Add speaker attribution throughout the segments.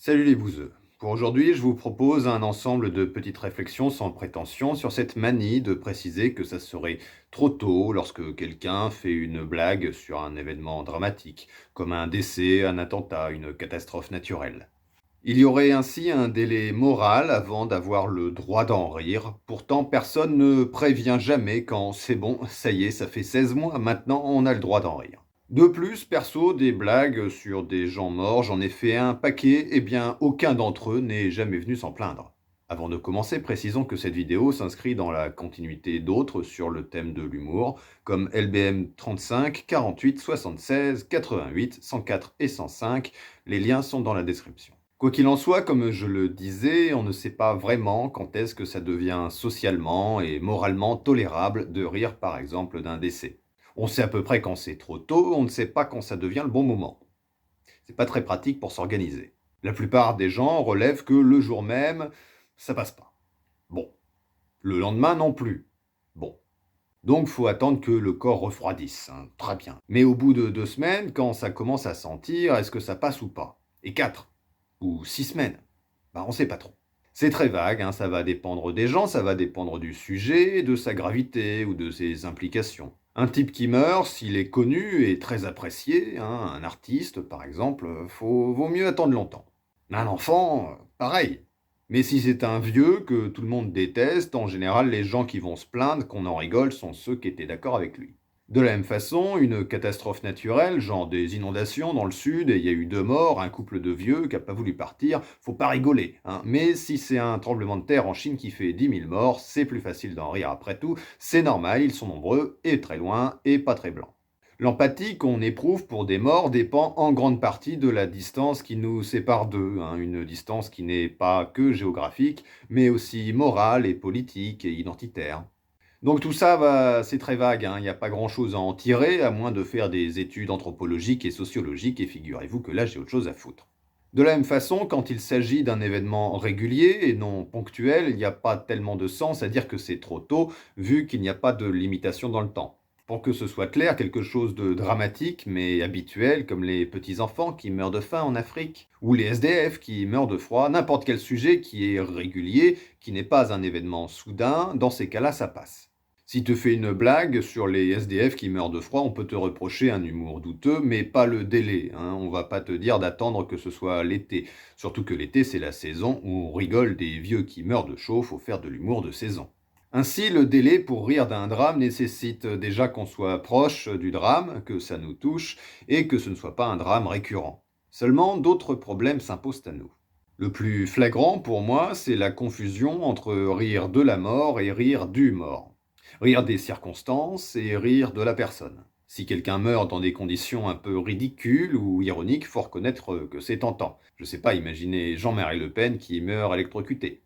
Speaker 1: Salut les bouseux. Pour aujourd'hui, je vous propose un ensemble de petites réflexions sans prétention sur cette manie de préciser que ça serait trop tôt lorsque quelqu'un fait une blague sur un événement dramatique, comme un décès, un attentat, une catastrophe naturelle. Il y aurait ainsi un délai moral avant d'avoir le droit d'en rire. Pourtant, personne ne prévient jamais quand c'est bon, ça y est, ça fait 16 mois, maintenant on a le droit d'en rire. De plus, perso, des blagues sur des gens morts, j'en ai fait un paquet, et bien aucun d'entre eux n'est jamais venu s'en plaindre. Avant de commencer, précisons que cette vidéo s'inscrit dans la continuité d'autres sur le thème de l'humour, comme LBM 35, 48, 76, 88, 104 et 105. Les liens sont dans la description. Quoi qu'il en soit, comme je le disais, on ne sait pas vraiment quand est-ce que ça devient socialement et moralement tolérable de rire par exemple d'un décès. On sait à peu près quand c'est trop tôt, on ne sait pas quand ça devient le bon moment. C'est pas très pratique pour s'organiser. La plupart des gens relèvent que le jour même, ça passe pas. Bon. Le lendemain non plus. Bon. Donc faut attendre que le corps refroidisse, hein. Très bien. Mais au bout de 2 semaines, quand ça commence à sentir, est-ce que ça passe ou pas? Et 4 ou 6 semaines? On sait pas trop. C'est très vague, hein, ça va dépendre des gens, ça va dépendre du sujet, de sa gravité ou de ses implications. Un type qui meurt, s'il est connu et très apprécié, hein, un artiste par exemple, vaut mieux attendre longtemps. Un enfant, pareil. Mais si c'est un vieux que tout le monde déteste, en général les gens qui vont se plaindre qu'on en rigole sont ceux qui étaient d'accord avec lui. De la même façon, une catastrophe naturelle, genre des inondations dans le sud et il y a eu 2 morts, un couple de vieux qui n'a pas voulu partir, faut pas rigoler, hein. Mais si c'est un tremblement de terre en Chine qui fait 10 000 morts, c'est plus facile d'en rire après tout, c'est normal, ils sont nombreux et très loin et pas très blancs. L'empathie qu'on éprouve pour des morts dépend en grande partie de la distance qui nous sépare d'eux, hein, une distance qui n'est pas que géographique, mais aussi morale et politique et identitaire. Donc tout ça, c'est très vague, hein, il n'y a pas grand-chose à en tirer, à moins de faire des études anthropologiques et sociologiques, et figurez-vous que là j'ai autre chose à foutre. De la même façon, quand il s'agit d'un événement régulier et non ponctuel, il n'y a pas tellement de sens à dire que c'est trop tôt, vu qu'il n'y a pas de limitation dans le temps. Pour que ce soit clair, quelque chose de dramatique mais habituel, comme les petits-enfants qui meurent de faim en Afrique, ou les SDF qui meurent de froid, n'importe quel sujet qui est régulier, qui n'est pas un événement soudain, dans ces cas-là ça passe. Si tu fais une blague sur les SDF qui meurent de froid, on peut te reprocher un humour douteux, mais pas le délai, hein. On va pas te dire d'attendre que ce soit l'été. Surtout que l'été, c'est la saison où on rigole des vieux qui meurent de chaud, faut faire de l'humour de saison. Ainsi, le délai pour rire d'un drame nécessite déjà qu'on soit proche du drame, que ça nous touche, et que ce ne soit pas un drame récurrent. Seulement, d'autres problèmes s'imposent à nous. Le plus flagrant pour moi, c'est la confusion entre rire de la mort et rire du mort. Rire des circonstances et rire de la personne. Si quelqu'un meurt dans des conditions un peu ridicules ou ironiques, faut reconnaître que c'est tentant. Je sais pas, imaginez Jean-Marie Le Pen qui meurt électrocuté.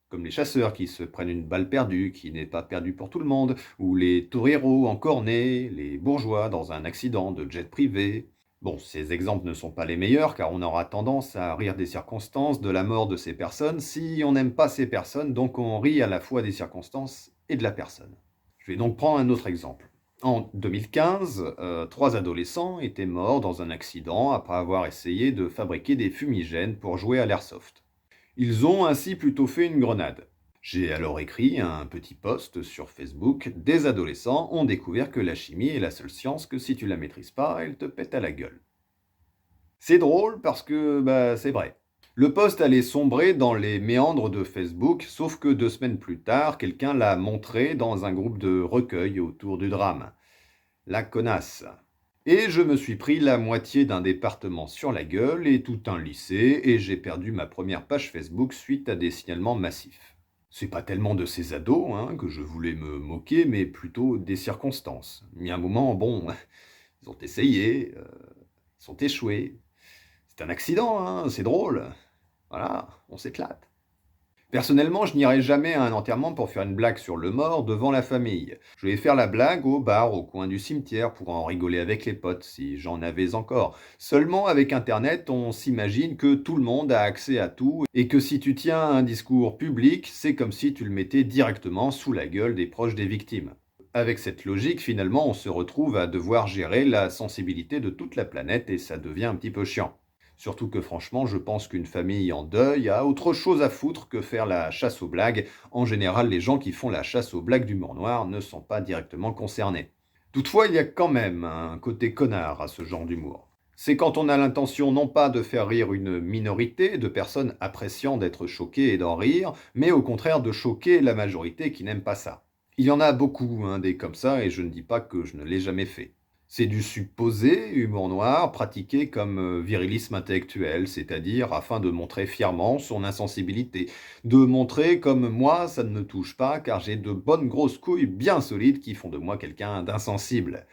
Speaker 1: Comme les chasseurs qui se prennent une balle perdue, qui n'est pas perdue pour tout le monde, ou les toreros encornés, les bourgeois dans un accident de jet privé. Bon, ces exemples ne sont pas les meilleurs car on aura tendance à rire des circonstances, de la mort de ces personnes, si on n'aime pas ces personnes, donc on rit à la fois des circonstances et de la personne. Je vais donc prendre un autre exemple. En 2015, 3 adolescents étaient morts dans un accident après avoir essayé de fabriquer des fumigènes pour jouer à l'airsoft. Ils ont ainsi plutôt fait une grenade. J'ai alors écrit un petit post sur Facebook. Des adolescents ont découvert que la chimie est la seule science que si tu la maîtrises pas, elle te pète à la gueule. C'est drôle parce que c'est vrai. Le post allait sombrer dans les méandres de Facebook, sauf que 2 semaines plus tard, quelqu'un l'a montré dans un groupe de recueil autour du drame. La connasse. Et je me suis pris la moitié d'un département sur la gueule et tout un lycée, et j'ai perdu ma première page Facebook suite à des signalements massifs. C'est pas tellement de ces ados hein, que je voulais me moquer, mais plutôt des circonstances. Il y a un moment, bon, ils ont essayé, ils ont échoué. C'est un accident, hein, c'est drôle. Voilà, on s'éclate. Personnellement, je n'irai jamais à un enterrement pour faire une blague sur le mort devant la famille. Je vais faire la blague au bar au coin du cimetière pour en rigoler avec les potes, si j'en avais encore. Seulement, avec Internet, on s'imagine que tout le monde a accès à tout et que si tu tiens un discours public, c'est comme si tu le mettais directement sous la gueule des proches des victimes. Avec cette logique, finalement, on se retrouve à devoir gérer la sensibilité de toute la planète et ça devient un petit peu chiant. Surtout que franchement, je pense qu'une famille en deuil a autre chose à foutre que faire la chasse aux blagues. En général, les gens qui font la chasse aux blagues d'humour noir ne sont pas directement concernés. Toutefois, il y a quand même un côté connard à ce genre d'humour. C'est quand on a l'intention non pas de faire rire une minorité de personnes appréciant d'être choquées et d'en rire, mais au contraire de choquer la majorité qui n'aime pas ça. Il y en a beaucoup, hein, des comme ça, et je ne dis pas que je ne l'ai jamais fait. C'est du supposé humour noir pratiqué comme virilisme intellectuel, c'est-à-dire afin de montrer fièrement son insensibilité, de montrer comme moi ça ne me touche pas car j'ai de bonnes grosses couilles bien solides qui font de moi quelqu'un d'insensible.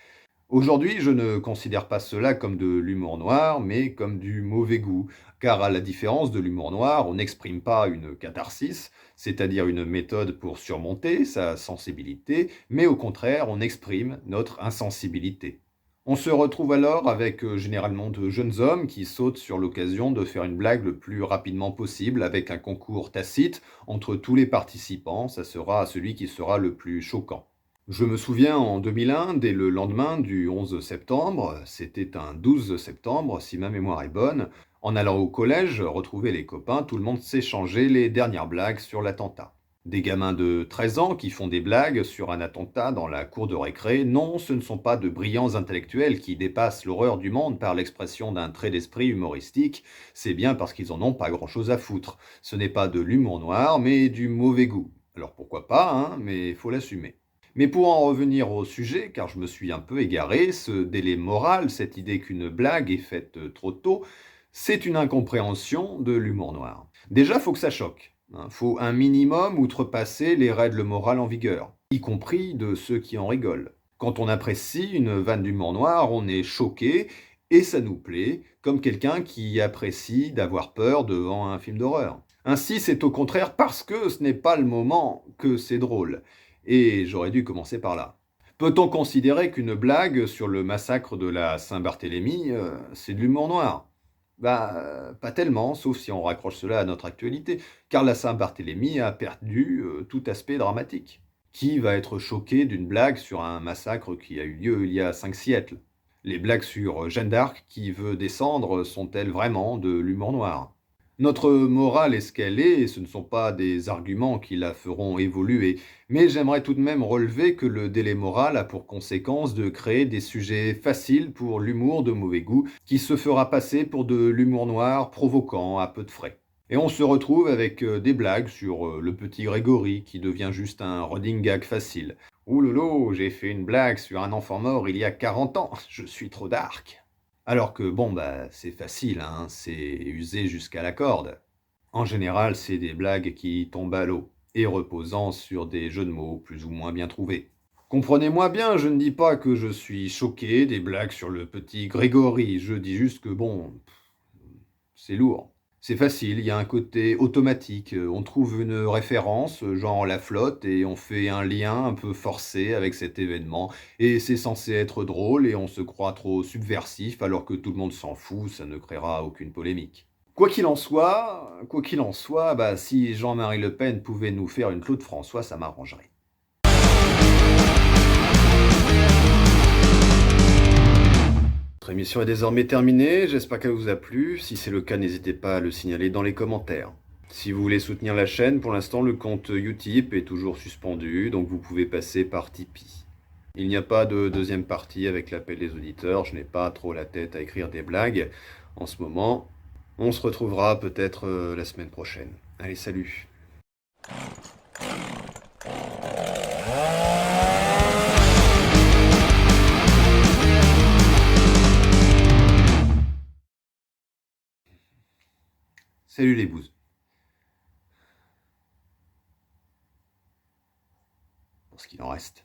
Speaker 1: Aujourd'hui, je ne considère pas cela comme de l'humour noir, mais comme du mauvais goût, car à la différence de l'humour noir, on n'exprime pas une catharsis, c'est-à-dire une méthode pour surmonter sa sensibilité, mais au contraire, on exprime notre insensibilité. On se retrouve alors avec généralement de jeunes hommes qui sautent sur l'occasion de faire une blague le plus rapidement possible avec un concours tacite entre tous les participants, ça sera celui qui sera le plus choquant. Je me souviens en 2001, dès le lendemain du 11 septembre, c'était un 12 septembre si ma mémoire est bonne, en allant au collège retrouver les copains, tout le monde s'échangeait les dernières blagues sur l'attentat. Des gamins de 13 ans qui font des blagues sur un attentat dans la cour de récré, non, ce ne sont pas de brillants intellectuels qui dépassent l'horreur du monde par l'expression d'un trait d'esprit humoristique, c'est bien parce qu'ils en ont pas grand-chose à foutre. Ce n'est pas de l'humour noir, mais du mauvais goût. Alors pourquoi pas, hein, mais il faut l'assumer. Mais pour en revenir au sujet, car je me suis un peu égaré, ce délai moral, cette idée qu'une blague est faite trop tôt, c'est une incompréhension de l'humour noir. Déjà, faut que ça choque. Faut un minimum outrepasser les règles morales en vigueur, y compris de ceux qui en rigolent. Quand on apprécie une vanne d'humour noir, on est choqué et ça nous plaît, comme quelqu'un qui apprécie d'avoir peur devant un film d'horreur. Ainsi, c'est au contraire parce que ce n'est pas le moment que c'est drôle. Et j'aurais dû commencer par là. Peut-on considérer qu'une blague sur le massacre de la Saint-Barthélemy, c'est de l'humour noir? Pas tellement, sauf si on raccroche cela à notre actualité, car la Saint-Barthélemy a perdu tout aspect dramatique. Qui va être choqué d'une blague sur un massacre qui a eu lieu il y a 5 siècles? Les blagues sur Jeanne d'Arc qui veut descendre sont-elles vraiment de l'humour noir? Notre morale est ce qu'elle est, et ce ne sont pas des arguments qui la feront évoluer, mais j'aimerais tout de même relever que le délai moral a pour conséquence de créer des sujets faciles pour l'humour de mauvais goût, qui se fera passer pour de l'humour noir provoquant à peu de frais. Et on se retrouve avec des blagues sur le petit Grégory qui devient juste un running gag facile. Ouh lolo, j'ai fait une blague sur un enfant mort il y a 40 ans, je suis trop dark. Alors que bon, c'est facile, hein, c'est usé jusqu'à la corde. En général, c'est des blagues qui tombent à l'eau et reposant sur des jeux de mots plus ou moins bien trouvés. Comprenez-moi bien, je ne dis pas que je suis choqué des blagues sur le petit Grégory, je dis juste que bon, c'est lourd. C'est facile, il y a un côté automatique. On trouve une référence, genre la flotte, et on fait un lien un peu forcé avec cet événement. Et c'est censé être drôle, et on se croit trop subversif, alors que tout le monde s'en fout, ça ne créera aucune polémique. Quoi qu'il en soit, si Jean-Marie Le Pen pouvait nous faire une Claude François, ça m'arrangerait. Notre émission est désormais terminée, j'espère qu'elle vous a plu. Si c'est le cas, n'hésitez pas à le signaler dans les commentaires. Si vous voulez soutenir la chaîne, pour l'instant le compte Utip est toujours suspendu, donc vous pouvez passer par Tipeee. Il n'y a pas de deuxième partie avec l'appel des auditeurs, je n'ai pas trop la tête à écrire des blagues en ce moment. On se retrouvera peut-être la semaine prochaine. Allez, salut! Salut les bouses. Pour ce qu'il en reste.